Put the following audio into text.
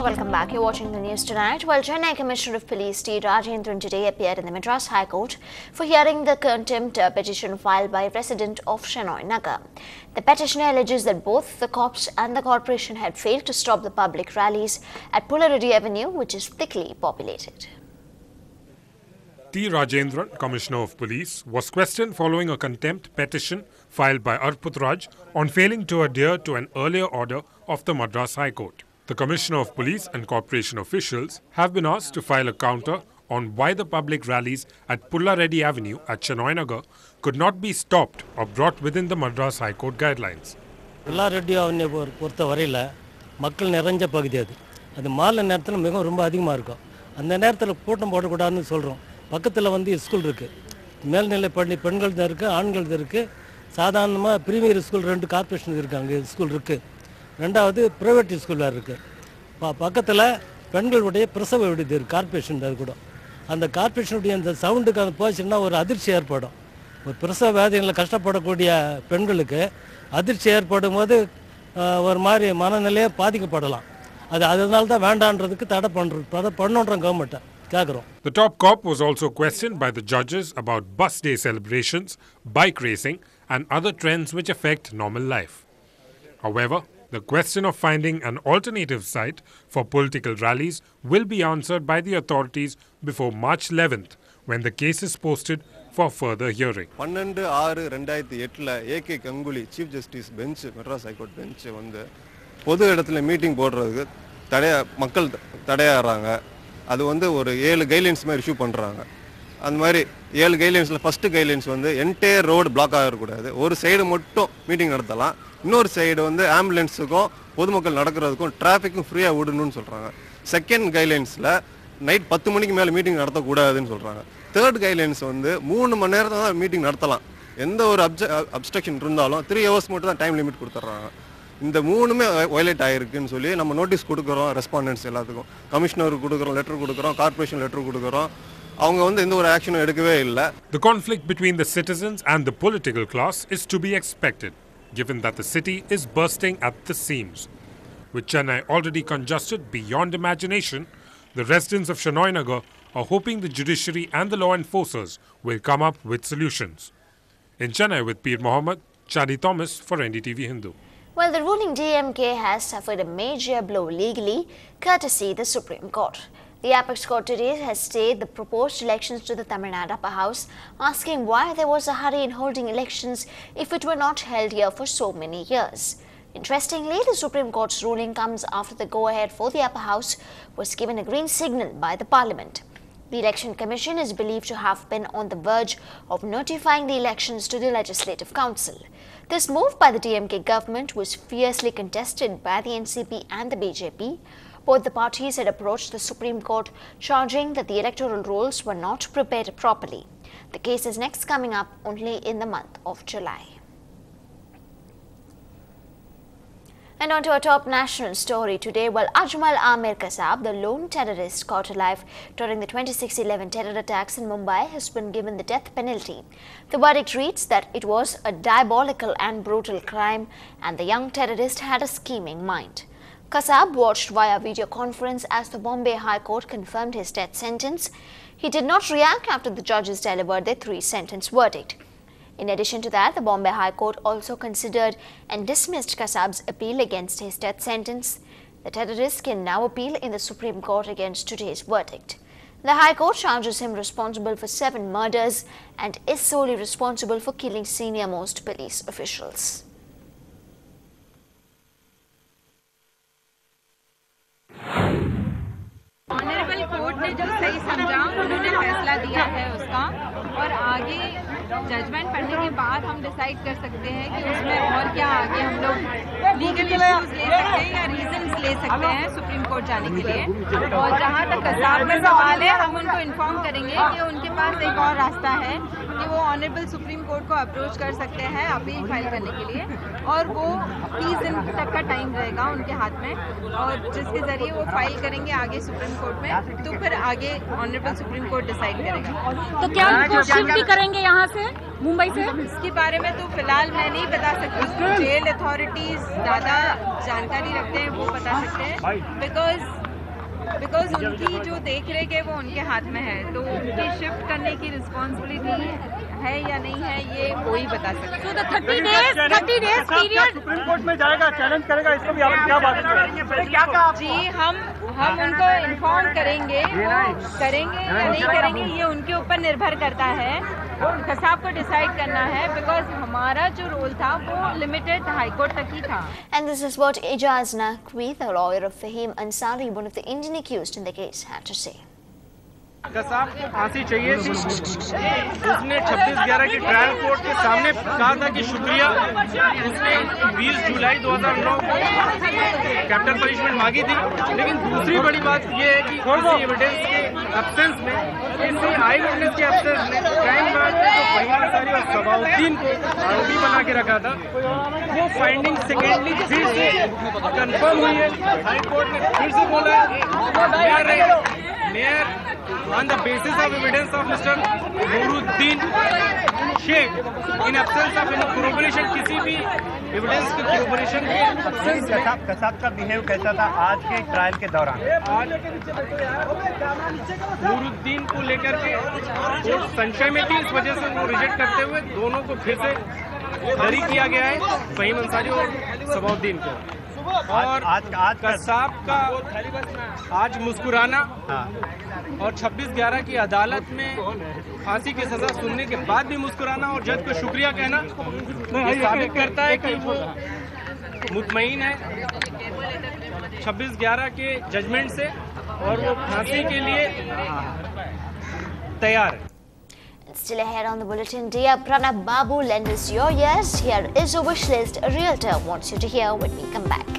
Welcome back. You're watching the news tonight. Well, Chennai Commissioner of Police T. Rajendran today appeared in the Madras High Court for hearing the contempt petition filed by a resident of Shenoy Nagar. The petitioner alleges that both the cops and the corporation had failed to stop the public rallies at Pullareddy Avenue, which is thickly populated. T. Rajendran, Commissioner of Police, was questioned following a contempt petition filed by Arput Raj on failing to adhere to an earlier order of the Madras High Court. The Commissioner of Police and corporation officials have been asked to file a counter on why the public rallies at Pullareddy Avenue at Shenoy Nagar could not be stopped or brought within the Madras High Court guidelines. Pullareddy Avenue பொறுத்த வரையில மக்கள் நிறைஞ்ச பகுதி அது மாலை நேரத்துல மிகவும் ரொம்ப அதிகமா இருக்கும். அந்த நேரத்துல கூட்டம் போடக்கூடாதுன்னு சொல்றோம். பக்கத்துல வந்து ஸ்கூல் இருக்கு. மேல்நிலை பள்ளி பெண்கள் இருக்கு, ஆண்கள் இருக்கு. சாதாரணமா பிரீமியர் ஸ்கூல் ரெண்டு கார்ப்பரேஷன் இருக்காங்க. ஸ்கூல் இருக்கு. ரெண்டாவது பிரைவேட் ஸ்கூல் இருக்கு. பக்கத்துல பெண்களுடைய பிரசவ விடுதி இருக்கு கார்ப்பரேஷன் அது கூட. அந்த கார்ப்பரேஷனுடைய அந்த சவுண்டுக்கு அது போச்சுன்னா ஒரு அதிர்ச்சி ஏற்படும். ஒரு பிரசவ வேதனையில கஷ்டப்படக்கூடிய பெண்களுக்கு அதிர்ச்சி ஏற்படும் போது ஒரு மாதிரி மனநிலையே பாதிக்கப்படலாம். அதனால தான் வேண்டான்றதுக்கு தடை பண்ணணும்ன்ற கவர்மெண்ட் கேக்குறோம். The top cop was also questioned by the judges about bus day celebrations, bike racing and other trends which affect normal life. However, the question of finding an alternative site for political rallies will be answered by the authorities before March 11th, when the case is posted for further hearing. 12/6/2008 AK Ganguly Chief Justice Bench Madras High Court Bench வந்து பொது இடத்துல meeting போடுறதுக்கு மக்கள் தடையாறாங்க. அது வந்து ஒரு 7 guidelines மாதிரி issue பண்றாங்க. அந்த மாதிரி 7 கைட்லைன்ஸ்ல ஃபர்ஸ்ட் கைட்லைன்ஸ் வந்து என்டையர் ரோடு பிளாக் ஆகக்கூடாது. ஒரு சைடு மட்டும் மீட்டிங் நடத்தலாம். இன்னொரு சைடு வந்து ஆம்புலன்ஸுக்கும் பொதுமக்கள் நடக்கிறதுக்கும் டிராஃபிக்கும் ஃப்ரீயா விடணும்னு சொல்றாங்க. செகண்ட் கைட்லைன்ஸ்ல நைட் 10 மணிக்கு மேல மீட்டிங் நடத்தக்கூடாதுன்னு சொல்றாங்க. தேர்ட் கைட்லைன்ஸ் வந்து 3 மணி நேரம் தான் மீட்டிங் நடத்தலாம். எந்த ஒரு அப்ஸ்ட்ரக்ஷன் இருந்தாலும் 3 hours மட்டும் தான் டைம் லிமிட் கொடுத்துட்றாங்க. இந்த மூணுமே வயலேட் ஆயிருக்குன்னு சொல்லி நம்ம நோட்டீஸ் கொடுக்குறோம் ரெஸ்பாண்டன்ஸ் எல்லாத்துக்கும். கமிஷனருக்கு கொடுக்குறோம், லெட்டர் கொடுக்குறோம், கார்ப்பரேஷன் லெட்டர் கொடுக்குறோம். அவங்க வந்து எந்த ஒரு ஆக்ஷனும் எடுக்கவே இல்லை. The conflict between the citizens and the political class is to be expected, given that the city is bursting at the seams. With Chennai already congested beyond imagination, the residents of Shenoy Nagar are hoping the judiciary and the law enforcers will come up with solutions. In Chennai with Peer Mohammed, Chadi Thomas for NDTV Hindu. Well, the ruling DMK has suffered a major blow legally, courtesy the Supreme Court. The Apex Court today has stayed the proposed elections to the Tamil Nadu Upper House, asking why there was a hurry in holding elections if it were not held here for so many years. Interestingly, the Supreme Court's ruling comes after the go-ahead for the Upper House was given a green signal by the Parliament. The Election Commission is believed to have been on the verge of notifying the elections to the Legislative Council. This move by the DMK government was fiercely contested by the NCP and the BJP. Both the parties had approached the Supreme Court, charging that the electoral rolls were not prepared properly. The case is next coming up only in the month of July. And on to our top national story today. Well, Ajmal Amir Kasab, the lone terrorist caught alive during the 26/11 terror attacks in Mumbai, has been given the death penalty. The verdict reads that it was a diabolical and brutal crime and the young terrorist had a scheming mind. Kasab watched via video conference as the Bombay High Court confirmed his death sentence. He did not react after the judges delivered their 3-sentence verdict. In addition to that, the Bombay High Court also considered and dismissed Kasab's appeal against his death sentence. The terrorist can now appeal in the Supreme Court against today's verdict. The High Court charges him responsible for 7 murders and is solely responsible for killing senior-most police officials. Honourable court ने जो सही समझा उन्होंने फैसला दिया है उसका, और आगे जजमेंट पढ़ने के बाद हम डिसाइड कर सकते हैं कि उसमें और क्या आगे हम लोग लीगल इश्यूज ले सकते हैं या रीजंस ले सकते हैं सुप्रीम कोर्ट जाने के लिए। और जहां तक कसाब का सवाल है, हम उनको इन्फॉर्म करेंगे कि उनके पास एक और रास्ता है कि वो ऑनरेबल सुप्रीम कोर्ट को अप्रोच कर सकते हैं अपील फाइल करने के लिए, और वो प्लीज इन तक का टाइम रहेगा उनके हाथ में, और जिसके ज़रिए वो फाइल करेंगे आगे सुप्रीम कोर्ट में, तो फिर आगे ऑनरेबल सुप्रीम कोर्ट डिसाइड करेगा। तो क्या उनको शिफ्ट भी करेंगे यहाँ से, मुंबई से? इसके बारे में तो फिलहाल मैं नहीं बता सकती, जेल अथॉरिटीज़ ज़्यादा जानकारी रखते हैं, वो बता सकते हैं, बिकॉज उनकी जो देख रेख है वो उनके हाथ में है, तो उनकी शिफ्ट करने की रिस्पॉन्सिबिलिटी है या नहीं है ये वो ही बता सकते हैं। So the 30 days period supreme court में जाएगा, चैलेंज करेगा, इसको भी आप क्या बात करेंगे? जी हम उनको इन्फॉर्म करेंगे, वो करेंगे या नहीं करेंगे ये उनके ऊपर निर्भर करता है, कसाब को डिसाइड करना है, बिकॉज हमारा जो रोल था वो लिमिटेड हाई कोर्ट तक ही था। And this is what Ijaz Naqvi, the lawyer of Fahim Ansari, one of the Indian accused in the case, had to say. Kasab को फांसी चाहिए थी। उसने 26/11 की ट्रायल कोर्ट के सामने कहा था कि शुक्रिया, उसने 20 जुलाई 2009 को कैपिटल पनिशमेंट मांगी थी। लेकिन दूसरी बड़ी बात यह है कि किसी एविडेंस के एब्सेंस में, किसी आई विटनेस के एब्सेंस में क्राइम ब्रांच ने जो फहीम अंसारी और सबाउद्दीन को आरोपी बना के रखा था, वो फाइंडिंग सेकेंडली फिर से कंफर्म हुई है। हाई कोर्ट ने फिर से बोला है mayor on the basis of evidence of Mr. Nuruddin Sheikh in absence of any corroboration, किसी भी एविडेंस की corroboration के absence में कसाब का बिहेव कैसा था आज के ट्रायल के दौरान? आज नूरुद्दीन को लेकर के कोर्ट संशय में थी, इस वजह से वो रिजेक्ट करते हुए दोनों को फिर से बरी किया गया है, फहीम अंसारी और सबाउद्दीन को। और आज कसाब का आज मुस्कुराना और 26/11 की अदालत में फांसी की सजा सुनने के बाद भी मुस्कुराना और जज को शुक्रिया कहना, ये साबित करता है कि वो मुतमईन है 26/11 के जजमेंट से और वो फांसी के लिए तैयार है। Still ahead on the bulletin, dear Pranab Babu, lend us your ears. Here is a wish list a realtor wants you to hear when we come back.